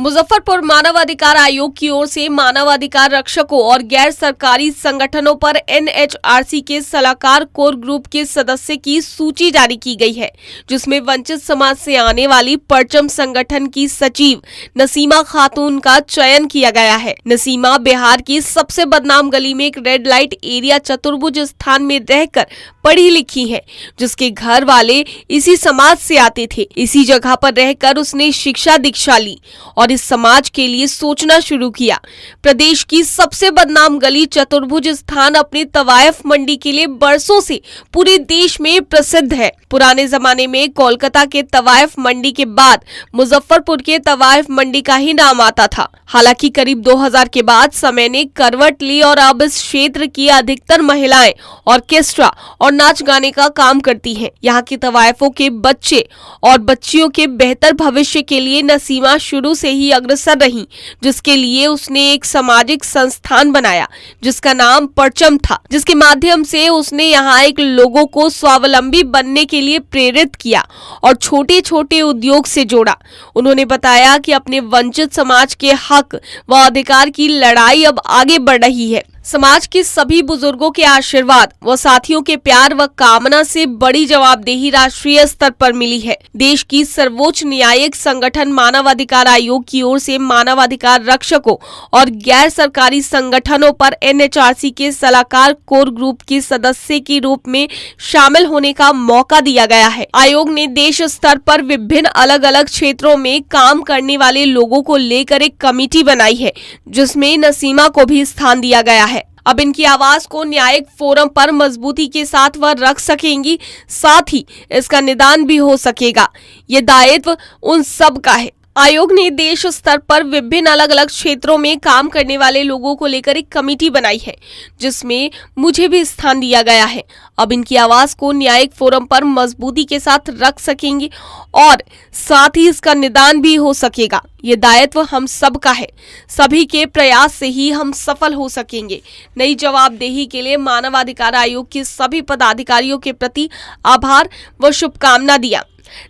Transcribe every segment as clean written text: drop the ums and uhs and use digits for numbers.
मुजफ्फरपुर मानवाधिकार आयोग की ओर से मानवाधिकार रक्षकों और गैर सरकारी संगठनों पर एनएचआरसी के सलाहकार कोर ग्रुप के सदस्य की सूची जारी की गई है, जिसमें वंचित समाज से आने वाली परचम संगठन की सचिव नसीमा खातून का चयन किया गया है। नसीमा बिहार की सबसे बदनाम गली में एक रेड लाइट एरिया चतुर्भुज स्थान में रहकर पढ़ी लिखी है, जिसके घर वाले इसी समाज से आते थे। इसी जगह पर रहकर उसने शिक्षा दीक्षा ली और इस समाज के लिए सोचना शुरू किया। प्रदेश की सबसे बदनाम गली चतुर्भुज स्थान अपने तवायफ मंडी के लिए बरसों से पूरे देश में प्रसिद्ध है। पुराने जमाने में कोलकाता के तवायफ मंडी के बाद मुजफ्फरपुर के तवायफ मंडी का ही नाम आता था। हालांकि करीब 2000 के बाद समय ने करवट ली और अब इस क्षेत्र की अधिकतर महिलाएं ऑर्केस्ट्रा और नाच गाने का काम करती हैं। यहाँ के तवायफों के बच्चे और बच्चियों के बेहतर भविष्य के लिए नसीमा शुरू से ही अग्रसर रही, जिसके लिए उसने एक सामाजिक संस्थान बनाया जिसका नाम परचम था, जिसके माध्यम से उसने यहाँ एक लोगों को स्वावलंबी बनने के लिए प्रेरित किया और छोटे छोटे उद्योग से जोड़ा। उन्होंने बताया कि अपने वंचित समाज के हक व अधिकार की लड़ाई अब आगे बढ़ रही है। समाज के सभी बुजुर्गों के आशीर्वाद व साथियों के प्यार व कामना से बड़ी जवाबदेही राष्ट्रीय स्तर पर मिली है। देश की सर्वोच्च न्यायिक संगठन मानवाधिकार आयोग की ओर से मानवाधिकार रक्षकों और गैर सरकारी संगठनों पर एनएचआरसी के सलाहकार कोर ग्रुप के सदस्य के रूप में शामिल होने का मौका दिया गया है। आयोग ने देश स्तर पर विभिन्न अलग अलग क्षेत्रों में काम करने वाले लोगों को लेकर एक कमेटी बनाई है, जिसमें नसीमा को भी स्थान दिया गया है। अब इनकी आवाज को न्यायिक फोरम पर मजबूती के साथ वह रख सकेंगी, साथ ही इसका निदान भी हो सकेगा। ये दायित्व उन सब का है। आयोग ने देश स्तर पर विभिन्न अलग अलग क्षेत्रों में काम करने वाले लोगों को लेकर एक कमेटी बनाई है, जिसमें मुझे भी स्थान दिया गया है। अब इनकी आवाज को न्यायिक फोरम पर मजबूती के साथ रख सकेंगे और साथ ही इसका निदान भी हो सकेगा। ये दायित्व हम सब का है। सभी के प्रयास से ही हम सफल हो सकेंगे। नई जवाबदेही के लिए मानवाधिकार आयोग के सभी पदाधिकारियों के प्रति आभार व शुभकामना दिया।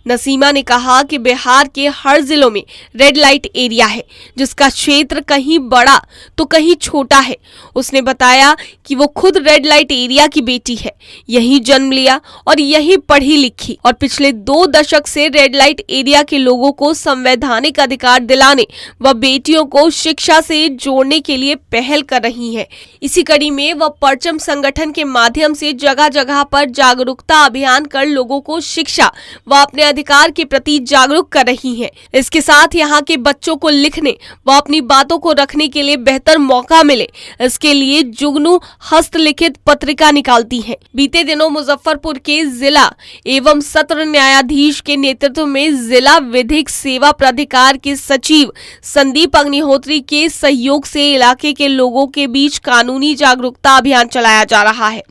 नसीमा ने कहा कि बिहार के हर जिलों में रेड लाइट एरिया है, जिसका क्षेत्र कहीं बड़ा तो कहीं छोटा है। उसने बताया कि वो खुद रेड लाइट एरिया की बेटी है, यहीं जन्म लिया और यहीं पढ़ी लिखी और पिछले 2 दशक से रेड लाइट एरिया के लोगों को संवैधानिक अधिकार दिलाने व बेटियों को शिक्षा से जोड़ने के लिए पहल कर रही है। इसी कड़ी में वह परचम संगठन के माध्यम से जगह जगह पर जागरूकता अभियान कर लोगों को शिक्षा व अपने अधिकार के प्रति जागरूक कर रही हैं। इसके साथ यहाँ के बच्चों को लिखने व अपनी बातों को रखने के लिए बेहतर मौका मिले, इसके लिए जुगनू हस्तलिखित पत्रिका निकालती हैं। बीते दिनों मुजफ्फरपुर के जिला एवं सत्र न्यायाधीश के नेतृत्व में जिला विधिक सेवा प्राधिकार के सचिव संदीप अग्निहोत्री के सहयोग से इलाके के लोगों के बीच कानूनी जागरूकता अभियान चलाया जा रहा है।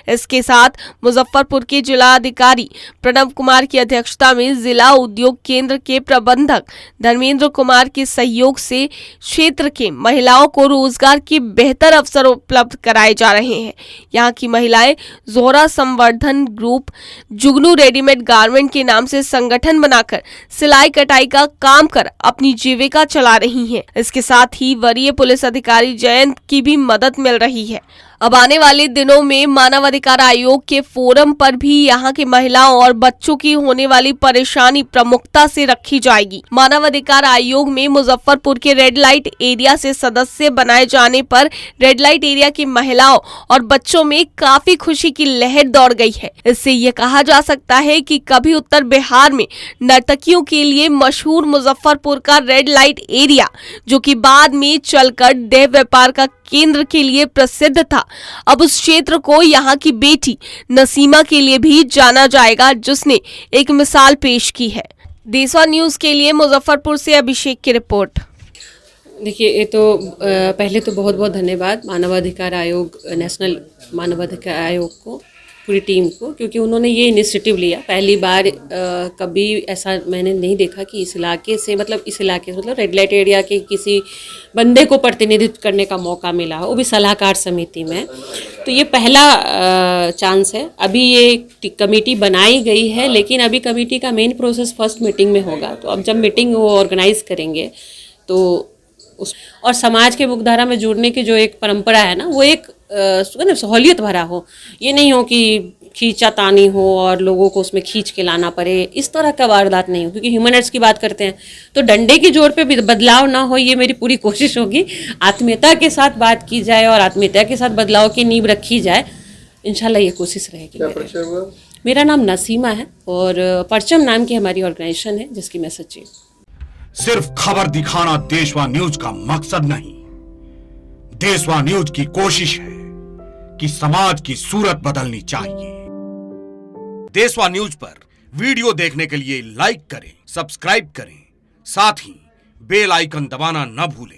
इसके साथ मुजफ्फरपुर के जिला अधिकारी प्रणव कुमार की अध्यक्षता में जिला उद्योग केंद्र के प्रबंधक धर्मेंद्र कुमार के सहयोग से क्षेत्र के महिलाओं को रोजगार के बेहतर अवसर उपलब्ध कराए जा रहे हैं। यहाँ की महिलाएं जोहरा संवर्धन ग्रुप जुगनू रेडीमेड गारमेंट के नाम से संगठन बनाकर सिलाई कटाई का काम कर अपनी जीविका चला रही हैं। इसके साथ ही वरीय पुलिस अधिकारी जयंत की भी मदद मिल रही है। अब आने वाले दिनों में मानवाधिकार आयोग के फोरम पर भी यहाँ के महिलाओं और बच्चों की होने वाली परेशानी प्रमुखता से रखी जाएगी। मानवाधिकार आयोग में मुजफ्फरपुर के रेड लाइट एरिया से सदस्य बनाए जाने पर रेड लाइट एरिया की महिलाओं और बच्चों में काफी खुशी की लहर दौड़ गई है। इससे ये कहा जा सकता है कि कभी उत्तर बिहार में नर्तकियों के लिए मशहूर मुजफ्फरपुर का रेड लाइट एरिया, जो कि बाद में चलकर देह व्यापार का केंद्र के लिए प्रसिद्ध था, अब उस क्षेत्र को यहाँ की बेटी नसीमा के लिए भी जाना जाएगा, जिसने एक मिसाल पेश की है। देशवा न्यूज के लिए मुजफ्फरपुर से अभिषेक की रिपोर्ट। देखिए, ये तो पहले तो बहुत बहुत धन्यवाद मानवाधिकार आयोग, नेशनल मानवाधिकार आयोग को, पूरी टीम को, क्योंकि उन्होंने ये इनिशिएटिव लिया। पहली बार कभी ऐसा मैंने नहीं देखा कि इस इलाके से मतलब रेड लाइट एरिया के किसी बंदे को प्रतिनिधित्व करने का मौका मिला हो, वो भी सलाहकार समिति में। तो ये पहला चांस है। अभी ये कमेटी बनाई गई है, लेकिन अभी कमेटी का मेन प्रोसेस फर्स्ट मीटिंग में होगा। तो अब जब मीटिंग वो ऑर्गेनाइज करेंगे तो उस और समाज के मुख्यधारा में जुड़ने की जो एक परंपरा है ना, वो एक सहूलियत भरा हो, ये नहीं हो कि खींचातानी हो और लोगों को उसमें खींच के लाना पड़े, इस तरह का वारदात नहीं हो, क्योंकि ह्यूमन राइट्स की बात करते हैं तो डंडे की जोर पे भी बदलाव ना हो, ये मेरी पूरी कोशिश होगी। आत्मीयता के साथ बात की जाए और आत्मीयता के साथ बदलाव की नींव रखी जाए, इंशाल्लाह ये कोशिश रहेगी। क्या परिचय हुआ? मेरा नाम नसीमा है और परचम नाम की हमारी ऑर्गेनाइजेशन है जिसकी मैं सचिव। सिर्फ खबर दिखाना देशवा न्यूज का मकसद नहीं, देशवा न्यूज की कोशिश है कि समाज की सूरत बदलनी चाहिए। देशवा न्यूज पर वीडियो देखने के लिए लाइक करें, सब्सक्राइब करें, साथ ही बेल आइकन दबाना न भूलें।